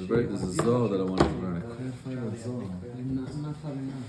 there's a Zohar that I wanted to learn. I couldn't find that Zohar. I'm not following now.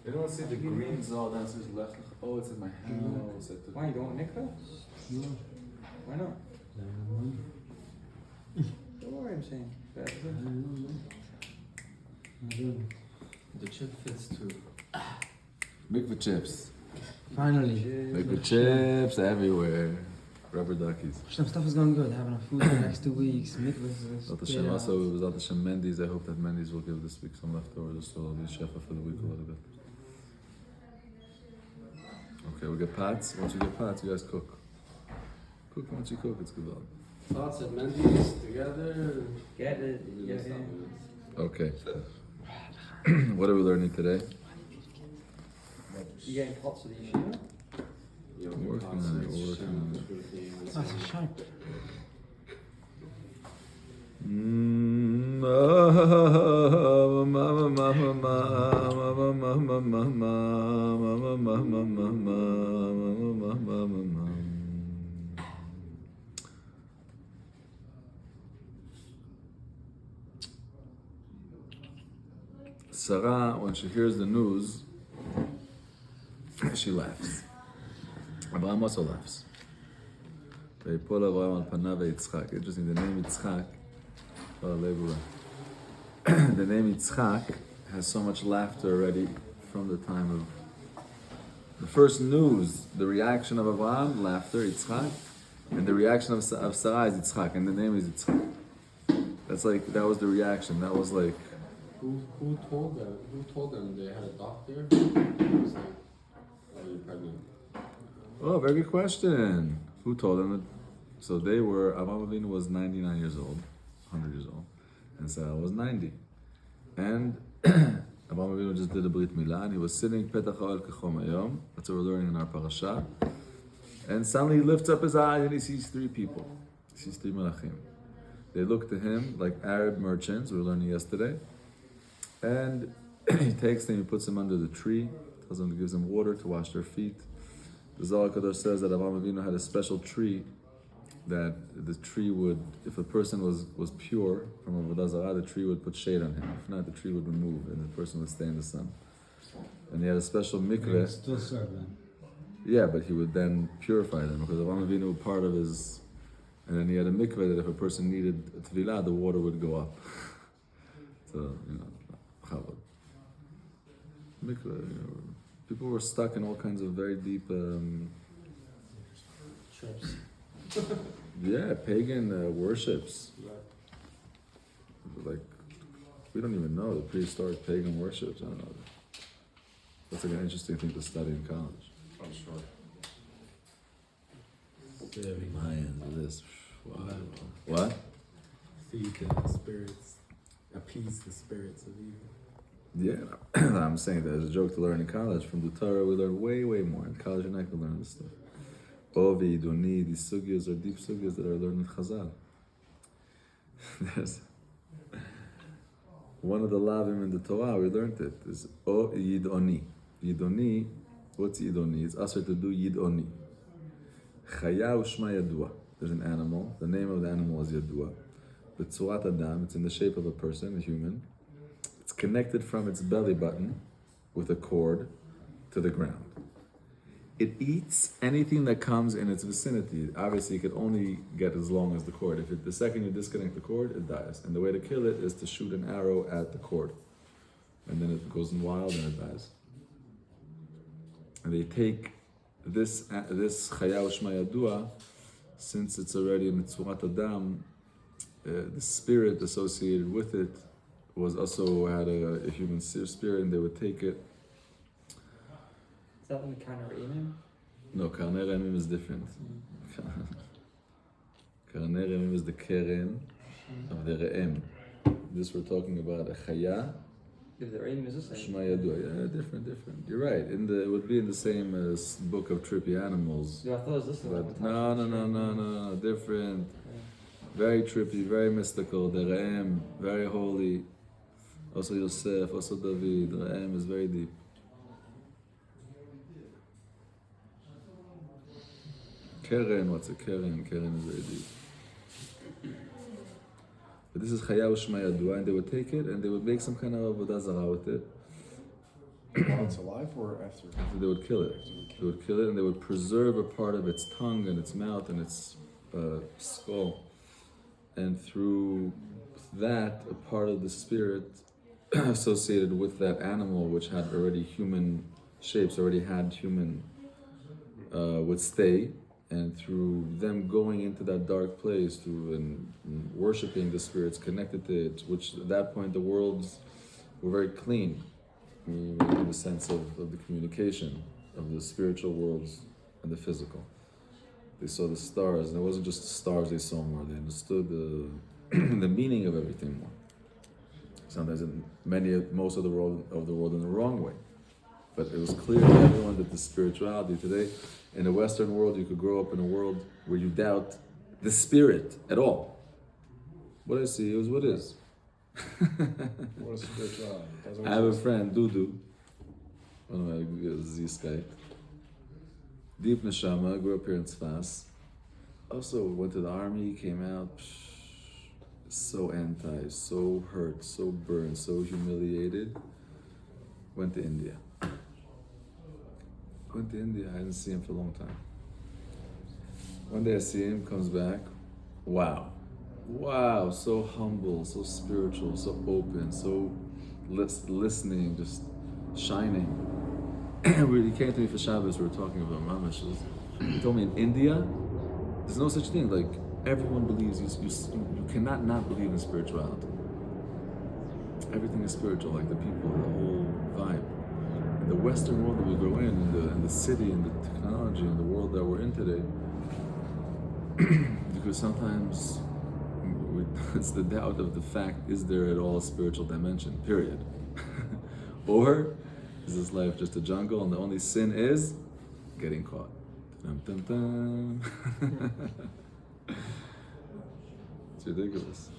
You don't see the green Zohar downstairs left. Oh, it's in my house. Why, you don't want mikveh? No. Why not? Don't worry, I'm saying. The chip fits too. Mikveh chips. Finally. Mikveh chips everywhere. Rubber duckies. Stuff is going good. Having a food for the next 2 weeks. Without Hashem, also, without Hashem Mendes, I hope that Mendes will give this week some leftovers, so I'll be shefa for the week a little bit. Okay, we get pots. Once we get pots, you guys cook. Cook once you cook, it's good. Thoughts and Mendy's together. Get it. Yeah. Okay. What are we learning today? You getting pots for the yeshiva? Working on it, working on it. That's sharp. Sarah, when she hears the news, she laughs. Abraham also laughs. ויפול אברהם על פניו ויצחק. Interesting, the name Yitzchak, the name Yitzchak has so much laughter already from the time of the first news. The reaction of Abraham, laughter, Yitzchak, and the reaction of Sarah is Yitzchak, and the name is Yitzchak. That's like, that was the reaction. That was like, Who told them? Who told them they had a doctor? It was like, are you pregnant? oh, very good question. Who told them that? So they were, Avraham Avinu was 99 years old, 100 years old, and Sarah was 90. And Avraham Avinu just did a Brit Milah, and he was sitting Petach Ha'ol Kechom Hayom. That's what we're learning in our parasha. And suddenly he lifts up his eyes and he sees three people. He sees three Malachim. They look to him like Arab merchants, we were learning yesterday. And he takes them, he puts them under the tree, tells them, gives them water to wash their feet. The Zohar Kadosh says that Avraham Avinu had a special tree, that the tree would, if a person was pure from Avodah Zarah, the tree would put shade on him. If not, the tree would remove and the person would stay in the sun. And he had a special mikveh. Still serve them. Yeah, but he would then purify them because Avraham Avinu, part of his, and then he had a mikveh that if a person needed a tevilah, the water would go up. So, chavod. Mikveh, people were stuck in all kinds of very deep, Trips. pagan worships. Like, we don't even know the prehistoric pagan worships. I don't know. That's like an interesting thing to study in college. I'm sure. Mayans, this. Wow. What? Feed the spirits, appease the spirits of evil. Yeah, I'm saying that as a joke to learn in college. From the Torah, we learn way, way more. In college, you're not going to learn this stuff. Ovi, Doni, these sugyas are deep sugyas that are learned in Chazal. There's one of the lavim in the Torah, we learned it, is O Yidoni. Yidoni, what's Yidoni? It's usher to do Yidoni. Chaya u'shma yadua. There's an animal. The name of the animal is Yadua. B'tzurat Adam, it's in the shape of a person, a human. It's connected from its belly button with a cord to the ground. It eats anything that comes in its vicinity. Obviously, it could only get as long as the cord. The second you disconnect the cord, it dies. And the way to kill it is to shoot an arrow at the cord. And then it goes in wild and it dies. And they take this Chaya U'Shma Yadua, since it's already in Tzurat Adam, the spirit associated with it was also had a human spirit, and they would take it. Is that in the Karner Imam? No, Karner Emim is different. Karner Emim is the Keren of the Re'em. This we're talking about a Chaya. If the Imam is the same. Shema Yadua. Yeah, different. You're right. It would be in the same book of trippy animals. Yeah, I thought it was this one. But no. Different. Yeah. Very trippy, very mystical. The Re'em, very holy. Also Yosef, also David. The Re'em is very deep. Keren, what's a Keren? Keren is very deep. But this is Chaya U'Shma Yadua, and they would take it and they would make some kind of avodah zarah with it. While it's alive or after? After they would kill it. They would kill it and they would preserve a part of its tongue and its mouth and its skull. And through that, a part of the spirit associated with that animal, which had already human shapes, already had human, would stay. And through them going into that dark place, and worshiping the spirits connected to it, which at that point the worlds were very clean, in the sense of the communication of the spiritual worlds and the physical. They saw the stars, and it wasn't just the stars they saw more, they understood the the meaning of everything more. Sometimes most of the world in the wrong way. But it was clear to everyone that the spirituality today, in the Western world, you could grow up in a world where you doubt the spirit at all. What I see is what is. What is spirituality? I have a friend, Dudu, one of my Z-Skype. Deep Neshama, grew up here in Tzfas. Also went to the army, came out, so anti, so hurt, so burned, so humiliated. Went to India. I didn't see him for a long time. One day I see him, comes back. Wow, so humble, so spiritual, so open, so listening, just shining. He came to me for Shabbos, we were talking about Mamash. He told me in India, there's no such thing. Like, everyone believes, you cannot not believe in spirituality. Everything is spiritual, like the people, the whole vibe. In the Western world that we grow in the city and the technology and the world that we're in today, because sometimes it's the doubt of the fact, is there at all a spiritual dimension, period? Or is this life just a jungle and the only sin is getting caught? Dun, dun, dun. It's ridiculous.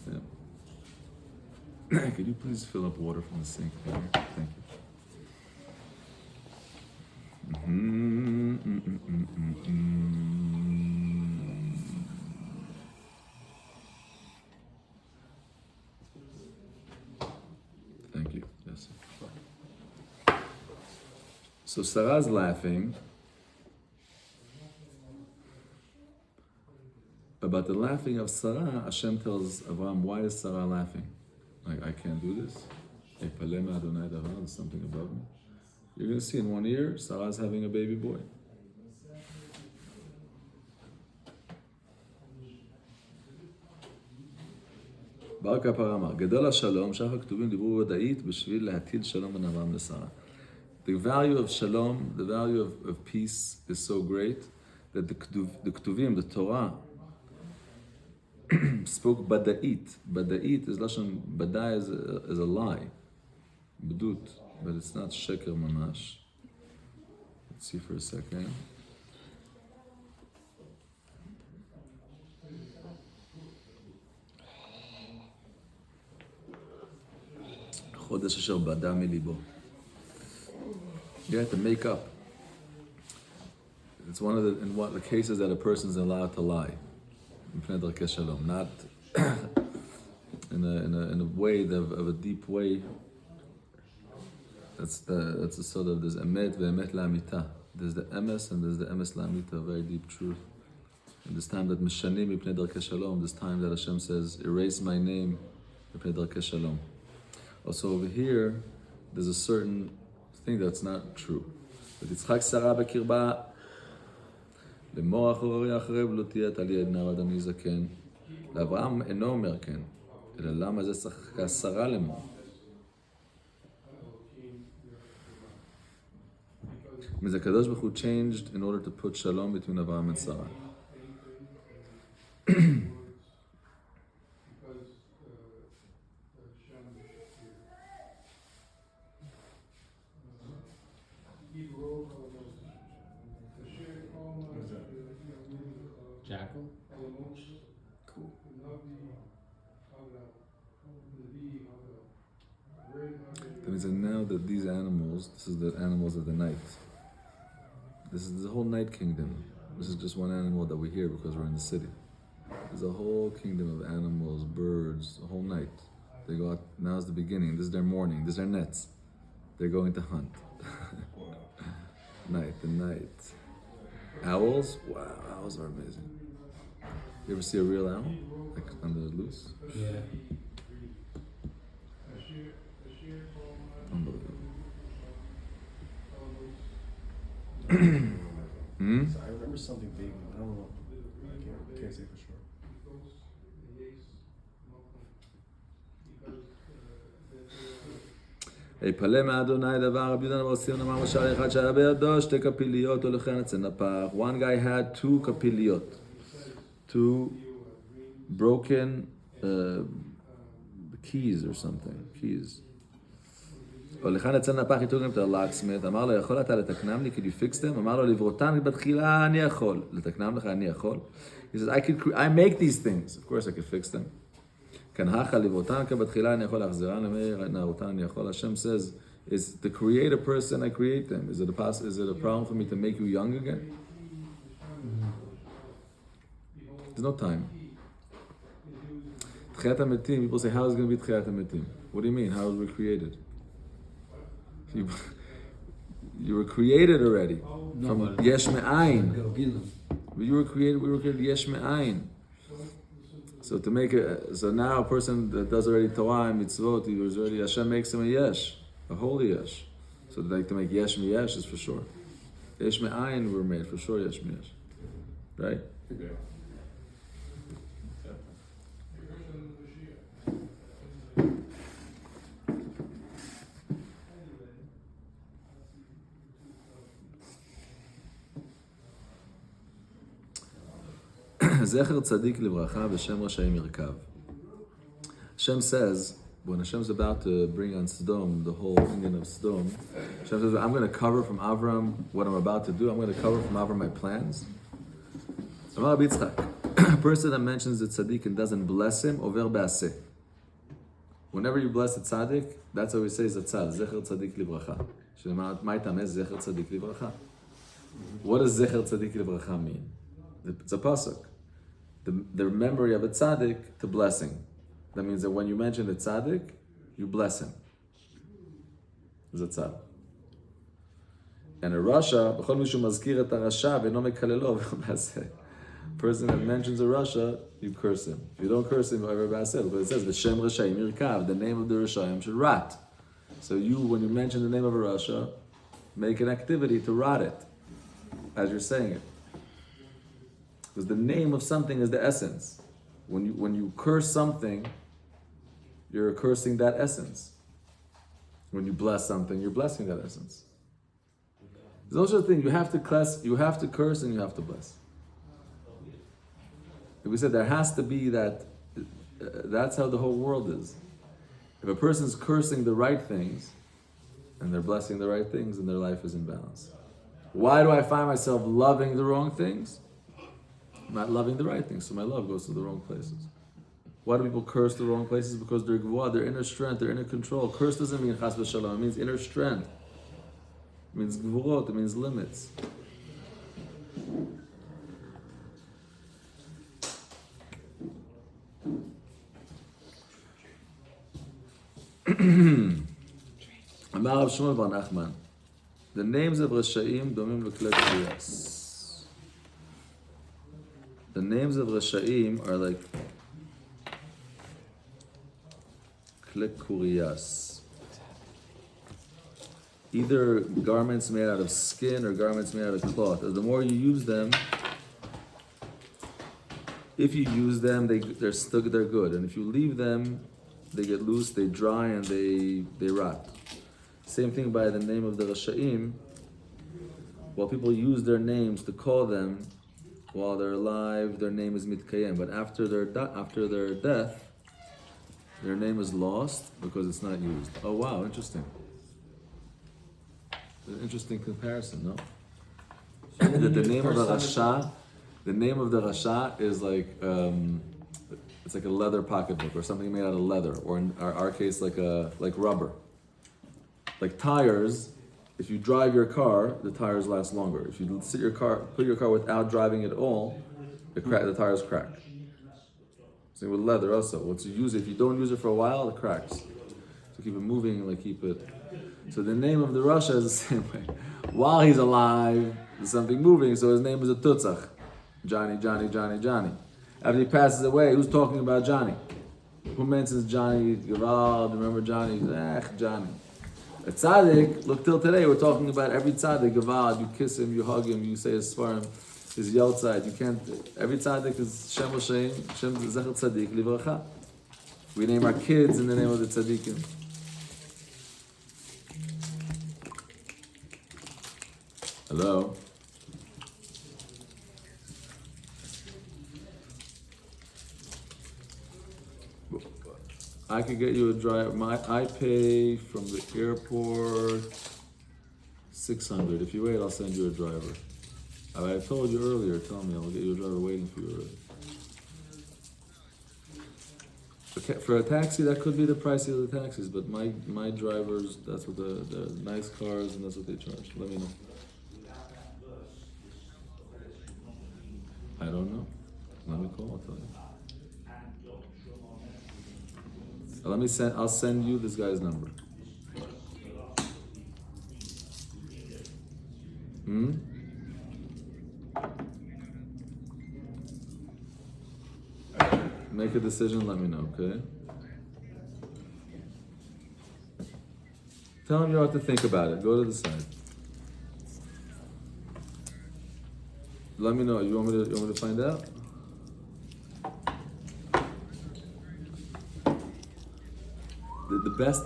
Yeah. Could you please fill up water from the sink here? Thank you. Thank you. Yes. So Sarah's laughing. About the laughing of Sarah, Hashem tells Avraham, why is Sarah laughing? Like, I can't do this. There's something above me. You're going to see in 1 year, Sarah's having a baby boy. בר כפרה אמר, גדול השלום, שאר הכתובים דיברו ודאית בשביל להטיל שלום בין אברהם לשרה. The value of shalom, the value of peace is so great that the Ketuvim, the Torah, spoke bada'it. Bada'it is lashon, bada is a lie. B'dut, but it's not sheker mamash. Let's see for a second. חודש אשר בדה מליבו. You have to make up. It's one of the cases that a person is allowed to lie. Not in a way of a deep way. That's the sort of, there's emet ve'emet la'amita. There's the emes and there's the emes la'amita, very deep truth. And this time that mishanim mipnei darkei shalom, this time that Hashem says, erase my name mipnei darkei shalom. Also over here, there's a certain thing that's not true. ותצחק שרה בקרבה, למוח אורי אחרי ולא תהיה תלי עדנה ועד אני זקן. לאברהם אינו אומר כן, אלא למה זה צחקה שרה למוח? means the Kadosh Baruch Hu changed in order to put shalom between Avraham and Sarah. Jackal? That means that now that these animals, this is the animals of the night. This is the whole night kingdom. This is just one animal that we hear because we're in the city. There's a whole kingdom of animals, birds, a whole night. They go out, now's the beginning, this is their morning, this is their nets. They're going to hunt. The night. Owls? Wow, owls are amazing. You ever see a real owl? Like on the loose? Yeah. Unbelievable. So I remember something big. I don't know. I can't say for sure. היפלא מאדוני דבר רבי יהודה בר ציון אמר משל אחד שהיה בידו שתי כפיליות הולכן אצל נפח. One guy had two כפיליות, two broken keys or something, keys. הולכן אצל נפח, he took him to a locksmith, אמר לו יכול אתה לתקנם לי, could you fix them? אמר לו לברותן בתחילה אני יכול, לתקנם לך אני יכול. He says I make these things, of course I could fix them. Can hacha livotan בתחילה אני יכול להחזירן למאיר נערותן אני יכול. Hashem says, is to create a person I create them. Is it a problem for me to make you young again? There's no time. תחיית המתים, people say, how is it going to be תחיית המתים? What do you mean? How was we created? You were created already. From yesh me'ayin. Go get them. We were created yesh me'ayin. So to make so now a person that does already Torah and mitzvot, he was already, Hashem makes him a yesh, a holy yesh. So like to make yesh mi yesh is for sure. Yesh mi ayin were made for sure. Yesh mi yesh, right? Okay. Zecher tzadik livracha v'shem rashayim yirkav. Hashem says, when Hashem's about to bring on Sodom, the whole Indian of Sodom, Hashem says, I'm going to cover from Avram what I'm about to do. I'm going to cover from Avram my plans. Amar Rabbi Yitzchak, a person that mentions the tzaddik and doesn't bless him, over be'aseh. Whenever you bless the tzaddik, that's how we say zatzal, zecher tzadik livracha. Ma yitameh zecher tzadik livracha. What does zecher tzadik livracha mean? It's a pasuk. The memory of a tzaddik to blessing. That means that when you mention the tzaddik, you bless him. Zatzal. And a rasha, b'chol mishu mazkir et harasha v'eno mekalelo v'baseh. Person that mentions a rasha, you curse him. If you don't curse him, however baseh, because it says v'shem rashayim yirkav, the name of the rashayim should rot. So you, when you mention the name of a rasha, make an activity to rot it as you're saying it. Because the name of something is the essence. When you curse something, you're cursing that essence. When you bless something, you're blessing that essence. There's also a thing, you have to curse and you have to bless. Like we said, there has to be that, that's how the whole world is. If a person's cursing the right things, and they're blessing the right things, and their life is in balance. Why do I find myself loving the wrong things? I'm not loving the right things, so my love goes to the wrong places. Why do people curse the wrong places? Because they're gvuah, their inner strength, their inner control. Curse doesn't mean chas v'shalom, it means inner strength. It means gvurot, it means limits. Amar Rav Shmuel bar Nachman, the names of Rashaim domim l'klei kuriyas. The names of Rashaim are like klei kuriyas. Either garments made out of skin or garments made out of cloth. The more you use them, if you use them, they're good. And if you leave them, they get loose, they dry, and they rot. Same thing by the name of the Rashaim. While people use their names to call them, while they're alive, their name is Mitkayem. But after their death, their name is lost because it's not used. Oh wow, interesting. An interesting comparison, no? That the name of the Rasha is like it's like a leather pocketbook or something made out of leather, or in our case like rubber. Like tires, if you drive your car, the tires last longer. If you put your car without driving at all, the tires crack. Same with leather also. Once you use it, if you don't use it for a while, it cracks. So keep it moving, like keep it. So the name of the Rasha is the same way. While he's alive, there's something moving, so his name is a Tutzach. Johnny, Johnny, Johnny, Johnny. After he passes away, who's talking about Johnny? Who mentions Johnny Gavald? Remember Johnny? Johnny. A tzaddik, look till today, we're talking about every tzaddik, Gavald, you kiss him, you hug him, you say his svarim, his yeltzad, you can't, every tzaddik is Shem Hashem, Shem Zecher Tzaddik, Livracha. We name our kids in the name of the tzaddikim. Hello? I could get you a driver. I pay from the airport $600. If you wait, I'll send you a driver. I told you earlier. Tell me, I'll get you a driver waiting for you already. For a taxi, that could be the price of the taxis, but my drivers, that's what the nice cars, and that's what they charge. Let me know. I don't know. Let me call. I'll tell you. I'll send you this guy's number. Make a decision, let me know, okay? Tell him you don't have to think about it. Go to the side. Let me know. You want me to find out?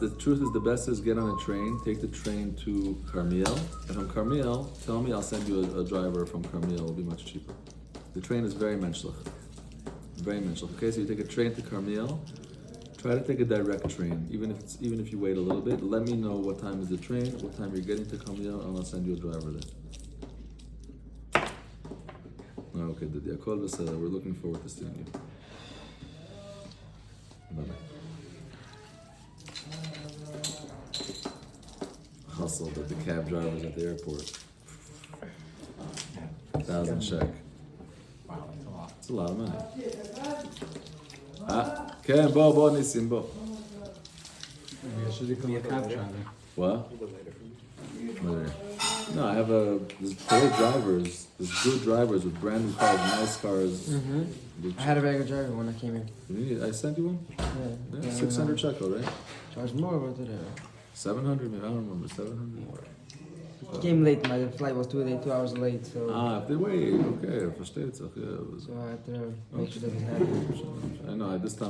The truth is the best is get on a train, take the train to Carmiel, and from Carmiel, tell me I'll send you a driver from Carmiel, it'll be much cheaper. The train is very menschlich. Very menschlich. Okay, so you take a train to Carmiel, try to take a direct train, even if you wait a little bit, let me know what time is the train, what time you're getting to Carmiel, and I'll send you a driver there. Okay, we're looking forward to seeing you. Bye-bye. Hustle with the cab drivers at the airport. 1,000 shekel. Wow, that's a lot. It's a lot of money. Ken, bo, Nissim, bo. Maybe I should become a cab driver. What? Later. No, I have there's great drivers, there's good drivers with brand new cars, nice cars. I had a regular driver when I came here. I sent you one? Yeah. Yeah, 600 shekel, right? Charged more, but did 700, maybe, I don't remember, 700? He came late, my flight was 2 hours late, so If they wait, okay, versteht sich, yeah. so I had to make sure that he had it. I know, this time